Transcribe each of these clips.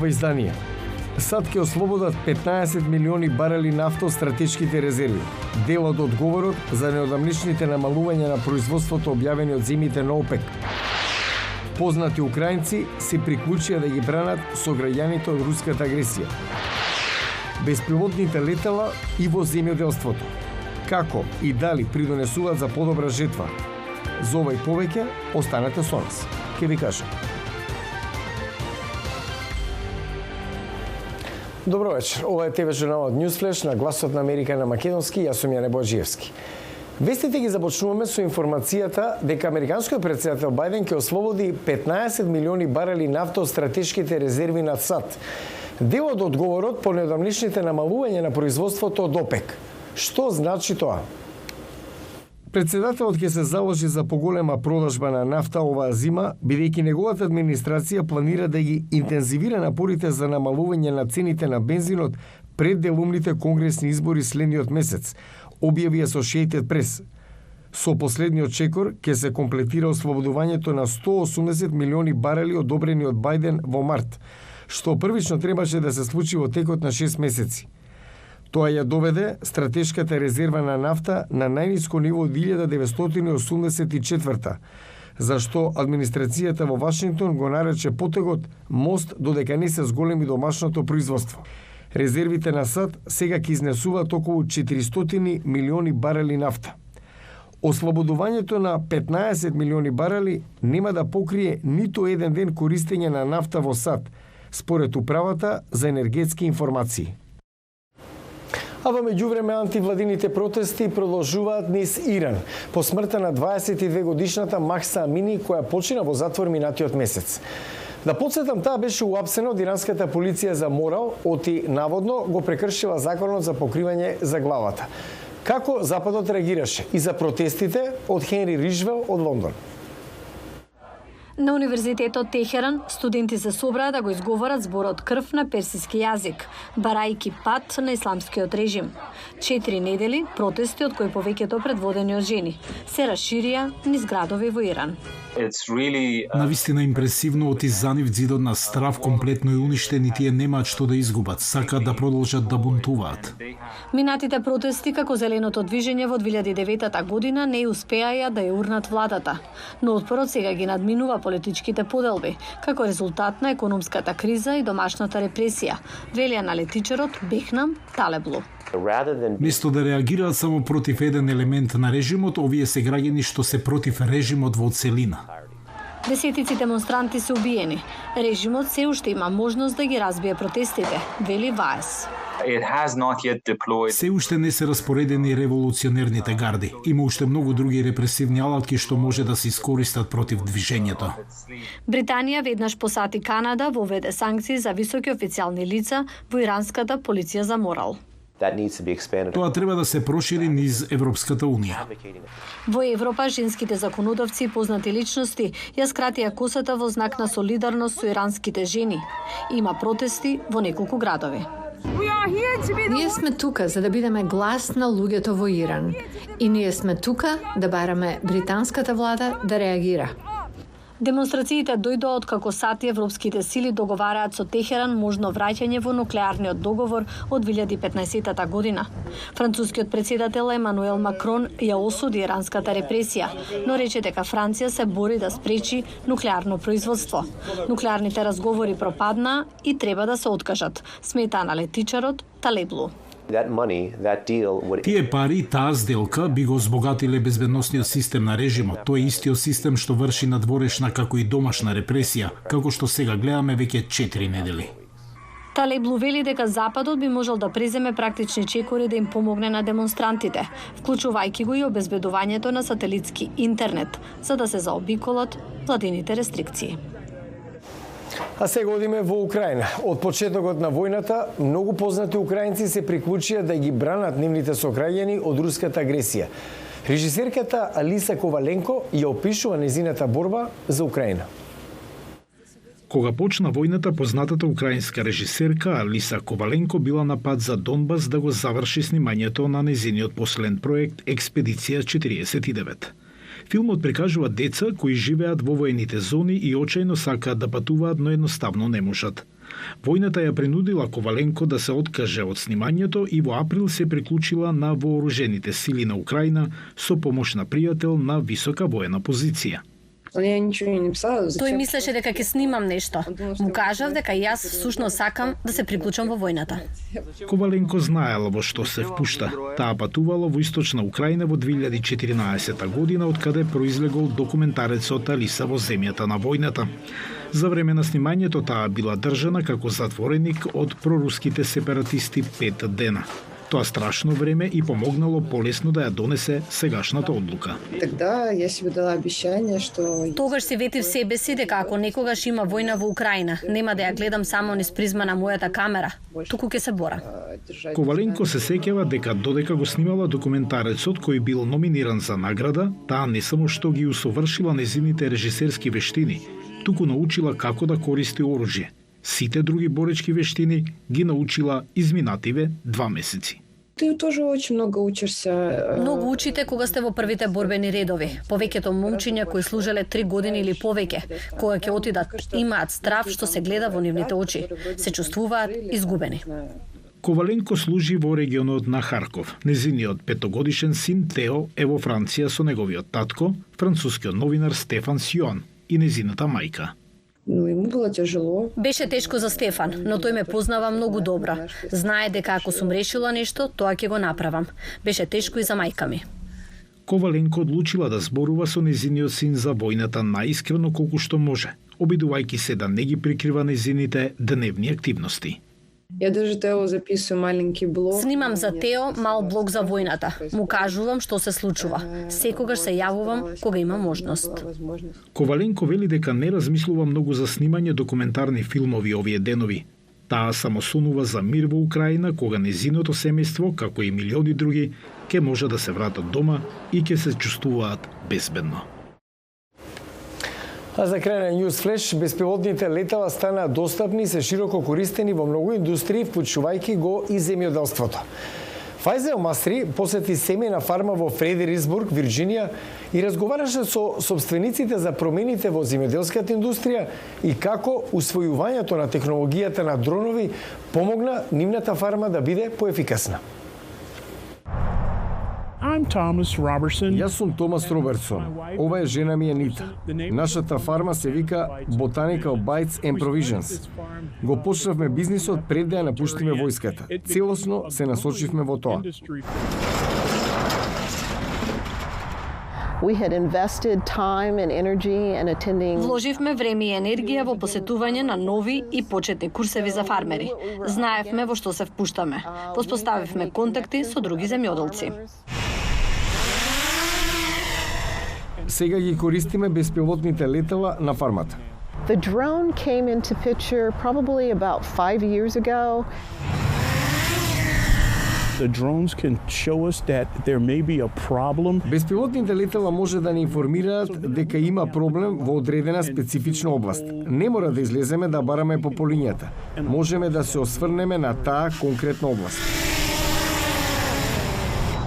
ова издание. САД ќе ослободат 15 милиони барели нафта од стратешките резерви. Дел од одговорот за неодамнишните намалувања на производството објавени од земјите на ОПЕК. Познати украинци се приклучија да ги бранат сограѓаните од руската агресија. Беспилотните летала и во земјоделството. Како и дали придонесуваат за подобра жетва? За ова и повеќе, останете со нас. Ке ви кажам. Добро вечер. Ова е ТВ журналот Newsflash на Гласот на Америка на македонски. Јас сум Јане Бојаджиевски. Вестите ги започнуваме со информацијата дека американскиот претседател Бајден ќе ослободи 15 милиони барели нафта од стратешките резерви на САД. Дел од одговорот по неодамнишните намалување на производството од ОПЕК. Што значи тоа? Председателот ќе се заложи за поголема продажба на нафта оваа зима, бидејќи неговата администрација планира да ги интензивира напорите за намалување на цените на бензинот пред делумните конгресни избори следниот месец, објави Associated Press. Со последниот чекор ќе се комплетира ослободувањето на 180 милиони барели одобрени од Бајден во март, што првично требаше да се случи во текот на 6 месеци. Тоа ја доведе стратешката резерва на нафта на најниско ниво од 1984, зашто администрацијата во Вашингтон го нарече потегот мост додека не се зголеми домашното производство. Резервите на САД сега ќе изнесуваат околу 400 милиони барели нафта. Ослободувањето на 15 милиони барели нема да покрие ниту еден ден користење на нафта во САД, според Управата за енергетски информации. А во меѓувреме антивладините протести продолжуваат низ Иран по смртта на 22 годишната Махса Амини, која почина во затвор минатиот месец. Да подсетам, таа беше уапсена од иранската полиција за морал, оти наводно го прекршила законот за покривање за главата. Како Западот реагираше и за протестите од Хенри Рижвел од Лондон? На Универзитетот Техеран студенти се собраа да го изговорат зборот крв на персиски јазик, барајки пат на исламскиот режим. 4 недели протести, од кои повеќето предводени од жени, се расширија низ градови во Иран. Навистина импресивно, оти за нив ѕидот на страв комплетно е уништен и тие немаат што да изгубат, сакаат да продолжат да бунтуваат. Минатите протести како Зеленото движење во 2009 година не успеаја да ја урнат владата, но отпорот сега ги надминува политичките поделби, како резултат на економската криза и домашната репресија, вели аналитичарот Бехнам Талеблу. Место да реагираат само против еден елемент на режимот, овие се граѓани што се против режимот во целина. Десетици демонстранти се убиени. Режимот се уште има можност да ги разбие протестите, вели Ваес. Се уште не се распоредени револуционерните гарди. Има уште многу други репресивни алатки што може да се искористат против движењето. Британија веднаш посати Канада воведе санкции за високи официјални лица во иранската полиција за морал. Тоа треба да се прошири низ Европската Унија. Во Европа, женските законодавци и познати личности ја скратија косата во знак на солидарност со иранските жени. Има протести во неколку градови. Ние сме тука за да бидеме глас на луѓето во Иран. И ние сме тука да бараме британската влада да реагира. Демонстрациите дојдоа откако САД и европските сили договараат со Техеран можно враќање во нуклеарниот договор од 2015 година. Францускиот председател Емануел Макрон ја осуди иранската репресија, но рече дека Франција се бори да спречи нуклеарно производство. Нуклеарните разговори пропаднаа и треба да се откажат, смета аналитичарот Талеблу. Тие пари, таа сделка би го збогатиле безбедносниот систем на режимот. Тој е истиот систем што врши надворешна како и домашна репресија, како што сега гледаме веќе 4 недели. Талеблу вели дека Западот би можел да преземе практични чекори да им помогне на демонстрантите, вклучувајќи го и обезбедувањето на сателитски интернет, за да се заобиколат владините рестрикции. А сега одиме во Украина. Од почетокот на војната, многу познати украинци се приклучија да ги бранат нивните сокрајани од руската агресија. Режисерката Алиса Коваленко ја опишува незината борба за Украина. Кога почна војната, познатата украинска режисерка Алиса Коваленко била на пат за Донбас да го заврши снимањето на незиниот последен проект Експедиција 49. Филмот прикажува деца кои живеат во воените зони и очајно сакаат да патуваат, но едноставно не можат. Војната ја принудила Коваленко да се откаже од снимањето и во април се приклучила на вооружените сили на Украина со помош на пријател на висока воена позиција. Тој мислеше дека ќе снимам нешто. Му кажав дека јас всушност сакам да се приклучам во војната. Коваленко знаела во што се впушта. Таа патувала во источна Украина во 2014 година, од каде произлегол документарецот Алиса во земјата на војната. За време на снимањето таа била држана како затвореник од проруските сепаратисти 5 дена. Тоа страшно време и помогнало полесно да ја донесе сегашната одлука. Тогда ја си дала обещание што Тогаш си ветив себе си дека ако некогаш има војна во Украина, нема да ја гледам само низ призма на мојата камера, туку ќе се борам. Коваленко се сеќава дека додека го снимала документарецот кој бил номиниран за награда, таа не само што ги усовршила незините режисерски вештини, туку научила како да користи оружје. Сите други боречки вештини ги научила изминативе 2 месеци. Ты тоже очень много учишься. Многу учите кога сте во првите борбени редови. Повеќето момчиња кои служеле 3 години или повеќе, кога ќе отидат, имаат страв што се гледа во нивните очи, се чувствуваат изгубени. Коваленко служи во регионот на Харков. Незиниот 5-годишен син Тео е во Франција со неговиот татко, францускиот новинар Стефан Сион и незината мајка. Ну, ему было тяжело. Беше тешко за Стефан, но тој ме познава многу добро. Знае дека ако сум решила нешто, тоа ќе го направам. Беше тешко и за мајка ми. Коваленко одлучила да зборува со незиниот син за војната најискрено колку што може, обидувајќи се да не ги прикрива незините дневни активности. Я даже Тео записую маленький блог. Снимам за Тео мал блог за војната. Му кажувам што се случува. Секогаш се јавувам кога има можност. Коваленко вели дека не размислува многу за снимање документарни филмови овие денови. Таа само сонува за мир во Украина, кога незиното семејство, како и милиони други, ќе може да се вратат дома и ќе се чувствуваат безбедно. А за крај на News Flash, беспилотните летала стана достапни и се широко користени во многу индустрии, вклучувајќи го и земјоделството. Фајзел Мастри посети семејна фарма во Фредериксбург, Вирџинија и разговараше со собствениците за промените во земјоделската индустрија и како усвојувањето на технологијата на дронови помогна нивната фарма да биде поефикасна. Јас сум Томас Робертсон. Ова е жена ми Анита. Нашата фарма се вика Botanical Bites and Provisions. Го почнавме бизнисот пред да ја напуштиме војската. Целосно се насочивме во тоа. Вложивме време и енергија во посетување на нови и почетни курсеви за фармери. Знаевме во што се впуштаме. Воспоставивме контакти со други земјоделци. Сега ги користиме беспилотните летала на фармата. The drone came into picture probably about 5 years ago. The drones can show us that there may be a problem. Беспилотните летала може да ни информираат дека има проблем во одредена специфична област. Не мора да излеземе да бараме по полињата. Можеме да се осврнеме на таа конкретна област.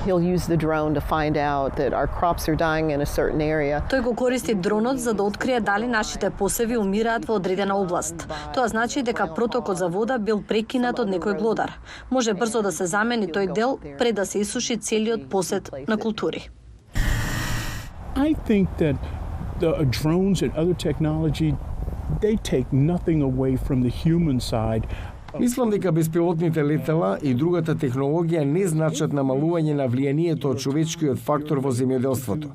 He'll use the drone to find out that our crops are dying in a certain area. Тој го користи дронот за да открие дали нашите посеви умираат во одредена област. Тоа значи дека протокот за вода бил прекинат од некој глодар. Може брзо да се замени тој дел пред да се исуши целиот посет на култури. I think that the drones and other technology, they take nothing away from the human side. Мислам дека беспилотните летала и другата технологија не значат намалување на влијанието од човечкиот фактор во земјоделството.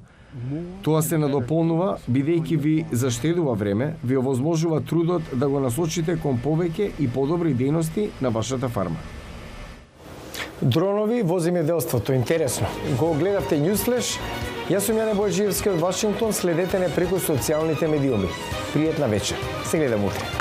Тоа се надополнува, бидејќи ви заштедува време, ви овозможува трудот да го насочите кон повеќе и подобри дејности на вашата фарма. Дронови во земјоделството, интересно. Го гледавте Newsflash? Јас сум Јане Бојџиевски од Вашингтон, следете не преку социјалните медиуми. Пријатна вечер. Се гледам утре.